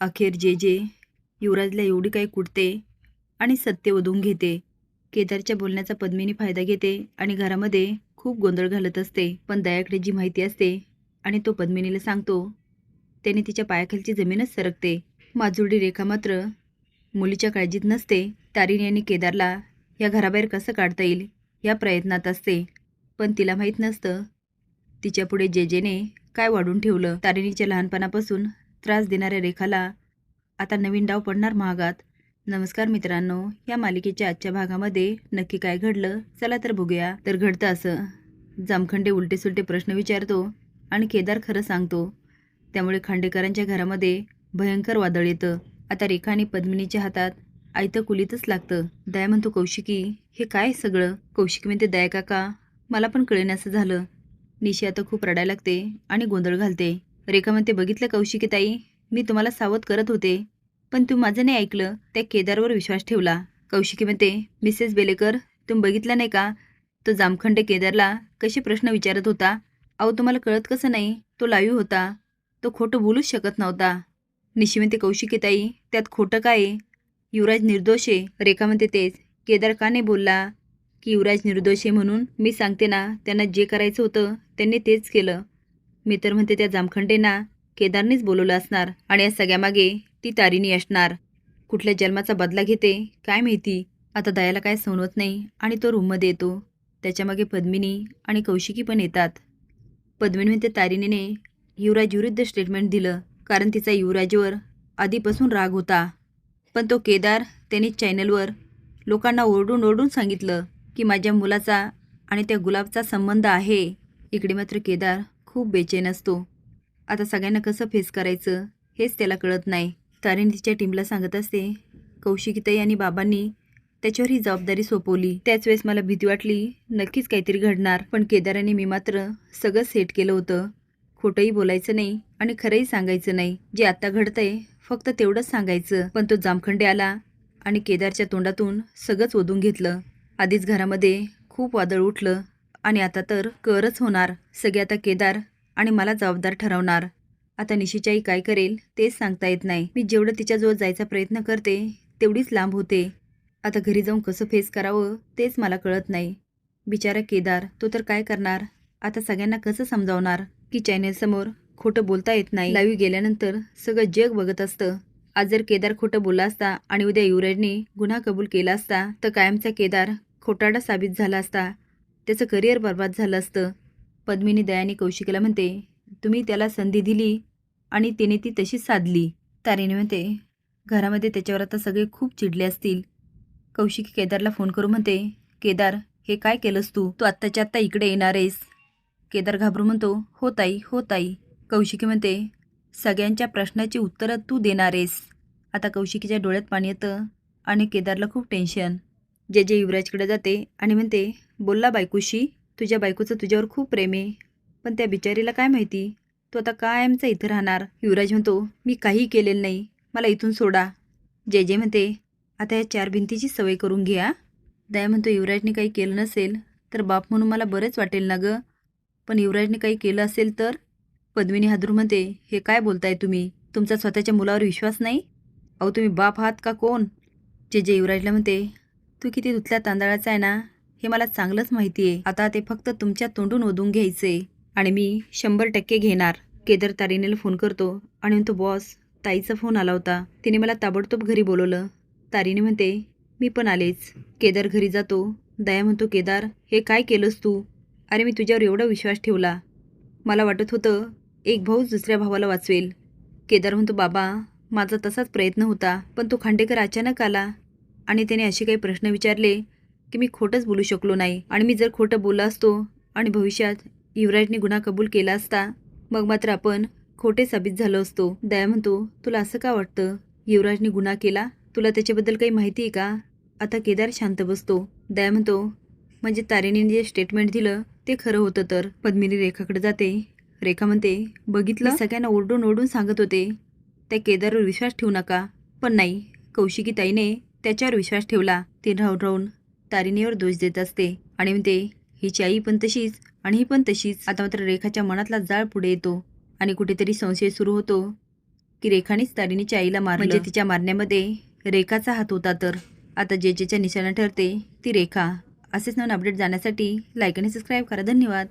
अखेर जे युवराजला एवढी काही कुटते आणि सत्य ओढून घेते. केदारच्या बोलण्याचा पद्मिनी फायदा घेते आणि घरामध्ये खूप गोंधळ घालत असते. पण दयाकडे जी माहिती असते आणि तो पद्मिनीला सांगतो, त्याने तिच्या पायाखालची जमीनच सरकते. माजुरडी रेखा मात्र मुलीच्या काळजीत नसते. तारिणी आणि केदारला या घराबाहेर कसं काढता येईल या प्रयत्नात असते. पण तिला माहीत नसतं तिच्यापुढे जेने काय वाढून ठेवलं. तारिणीच्या लहानपणापासून त्रास देणाऱ्या रेखाला आता नवीन डाव पडणार महागात. नमस्कार मित्रांनो, या मालिकेच्या आजच्या भागामध्ये नक्की काय घडलं चला तर बघूया. तर घडतं असं, जामखंडे उलटे सुलटे प्रश्न विचारतो आणि केदार खरं सांगतो. त्यामुळे खांडेकरांच्या घरामध्ये भयंकर वादळ येतं. आता रेखा आणि पद्मिनीच्या हातात आयतं कुलीतच लागतं. दया म्हणतो, कौशिकी हे काय सगळं? कौशिकी म्हणते, दया काका मला पण कळेनासं झालं. निशी आता खूप रडायला लागते आणि गोंधळ घालते. रेखा म्हणते, बघितलं कौशिकी ताई, मी तुम्हाला सावध करत होते पण तू माझं नाही ऐकलं. त्या केदारवर विश्वास ठेवला. कौशिकी म्हणते, मिसेस बेलेकर तुम्ही बघितलं नाही का तो जामखंडे केदारला कसे प्रश्न विचारत होता? अहो तुम्हाला कळत कसं नाही? तो लाईव्ह होता, तो खोटं बोलूच शकत नव्हता. निशी म्हणते, कौशिकी ताई त्यात खोटं काय आहे? युवराज निर्दोष आहे. रेखा म्हणते, तेच केदार का नाही बोलला की युवराज निर्दोष आहे म्हणून? मी सांगते ना, त्यांना जे करायचं होतं त्यांनी तेच केलं. मी तर म्हणते त्या जामखंडेंना केदारनेच बोलवलं असणार आणि या सगळ्यामागे ती तारिणी असणार. कुठल्या जन्माचा बदला घेते काय माहिती. आता दयाला काय समजत नाही आणि तो रूममध्ये येतो. त्याच्यामागे पद्मिनी आणि कौशिकी पण येतात. पद्मिनी म्हणते, तारिणीने युवराज विरुद्ध स्टेटमेंट दिलं कारण तिचा युवराजवर आधीपासून राग होता. पण तो केदार त्यांनी चॅनलवर लोकांना ओरडून ओरडून सांगितलं की माझ्या मुलाचा आणि त्या गुलाबचा संबंध आहे. इकडे मात्र केदार खूप बेचैन असतो. आता सगळ्यांना कसं फेस करायचं हेच त्याला कळत नाही. तारिणी तिच्या टीमला सांगत असते, कौशिकीताई आणि बाबांनी त्याच्यावर ही जबाबदारी सोपवली. त्याच वेळेस मला भीती वाटली नक्कीच काहीतरी घडणार. पण केदाराने मी मात्र सगळं सेट केलं होतं. खोटंही बोलायचं नाही आणि खरंही सांगायचं नाही. जे आता घडतंय फक्त तेवढंच सांगायचं. पण तो जामखंडे आला आणि केदारच्या तोंडातून सगळंच ओढून घेतलं. आधीच घरामध्ये खूप वादळ उठलं आणि आता तर करच होणार. सगळे आता केदार आणि मला जबाबदार ठरवणार. आता निशीच्याही काय करेल तेच सांगता येत नाही. मी जेवढं तिच्याजवळ जायचा प्रयत्न करते तेवढीच लांब होते. आता घरी जाऊन कसं फेस करावं तेच मला कळत नाही. बिचारा केदार, तो तर काय करणार? आता सगळ्यांना कसं समजावणार की चॅनेलसमोर खोटं बोलता येत नाही. लाईव्ह गेल्यानंतर सगळं जग बघत असतं. आज जर केदार खोटं बोलला असता आणि उद्या युवराजने गुन्हा कबूल केला असता तर कायमचा केदार खोटारडा साबित झाला असता. त्याचं करिअर बर्बाद झालं असतं. पद्मिनी दयाने कौशिकीला म्हणते, तुम्ही त्याला संधी दिली आणि तिने ती तशीच साधली. तारिणी म्हणते, घरामध्ये त्याच्यावर आता सगळे खूप चिडले असतील. कौशिकी केदारला फोन करून म्हणते, केदार हे काय केलंस तू? तू आत्ताच्या आत्ता इकडे येणार आहेस? केदार घाबरून म्हणतो, हो ताई, हो ताई. कौशिकी म्हणते, सगळ्यांच्या प्रश्नाची उत्तरं तू देणार आहेस. आता कौशिकीच्या डोळ्यात पाणी येतं आणि केदारला खूप टेन्शन. जे युवराजकडे जाते आणि म्हणते, बोलला बायकोशी, तुझ्या बायकोचं तुझ्यावर खूप प्रेम आहे. पण त्या बिचारीला काय माहिती तो आता कायमचा इथं राहणार. युवराज म्हणतो, मी काही केलेलं नाही, मला इथून सोडा. जे म्हणते, आता या 4 भिंतीची सवय करून घ्या. दया म्हणतो, युवराजने काही केलं नसेल तर बाप म्हणून मला बरंच वाटेल ना गं. पण युवराजने काही केलं असेल तर? पद्मिनी हादरून म्हणते, हे काय बोलताय तुम्ही? तुमचा स्वतःच्या मुलावर विश्वास नाही? अहो तुम्ही बाप आहात का कोण? जे युवराजला म्हणते, तू किती धुतल्या तांदळाचा आहे ना हे मला चांगलंच माहिती आहे. आता ते फक्त तुमच्या तोंडून ओढून घ्यायचे आणि मी 100% घेणार. केदार तारिणीला फोन करतो आणि म्हणतो, बॉस ताईचा फोन आला होता, तिने मला ताबडतोब घरी बोलवलं. तारिणी म्हणते, मी पण आलेच. केदार घरी जातो. दया म्हणतो, केदार हे काय केलंस तू? अरे मी तुझ्यावर एवढा विश्वास ठेवला. मला वाटत होतं एक भाऊच दुसऱ्या भावाला वाचवेल. केदार म्हणतो, बाबा माझा तसाच प्रयत्न होता पण तो खांडेकर अचानक आला आणि त्याने असे काही प्रश्न विचारले की मी खोटंच बोलू शकलो नाही. आणि मी जर खोटं बोलला असतो आणि भविष्यात युवराजने गुन्हा कबूल केला असता मग मात्र आपण खोटे साबित झालो असतो. दया म्हणतो, तुला असं का वाटतं युवराजने गुन्हा केला? तुला त्याच्याबद्दल काही माहिती आहे का? आता केदार शांत बसतो. दया म्हणतो, म्हणजे तारिणीने जे स्टेटमेंट दिलं ते खरं होतं तर? पद्मिनी रेखाकडे जाते. रेखा म्हणते, बघितलं सगळ्यांना ओरडून ओरडून सांगत होते त्या केदारवर विश्वास ठेवू नका. पण नाही, कौशिकी ताईने त्याच्यावर विश्वास ठेवला. ती राहून राहून तारिणीवर दोष देत असते आणि म्हणते, हिची आई पण तशीच आणि ही पण तशीच. आता मात्र रेखाच्या मनातला जाळ पुढे येतो आणि कुठेतरी संशय सुरू होतो की रेखानेच तारिणीच्या आईला मारलं. म्हणजे तिच्या मारण्यामध्ये रेखाचा हात होता. तर आता जेच्या निशाणा ठरते ती रेखा. असेच नवीन अपडेट जाण्यासाठी लाईक आणि सबस्क्राईब करा. धन्यवाद.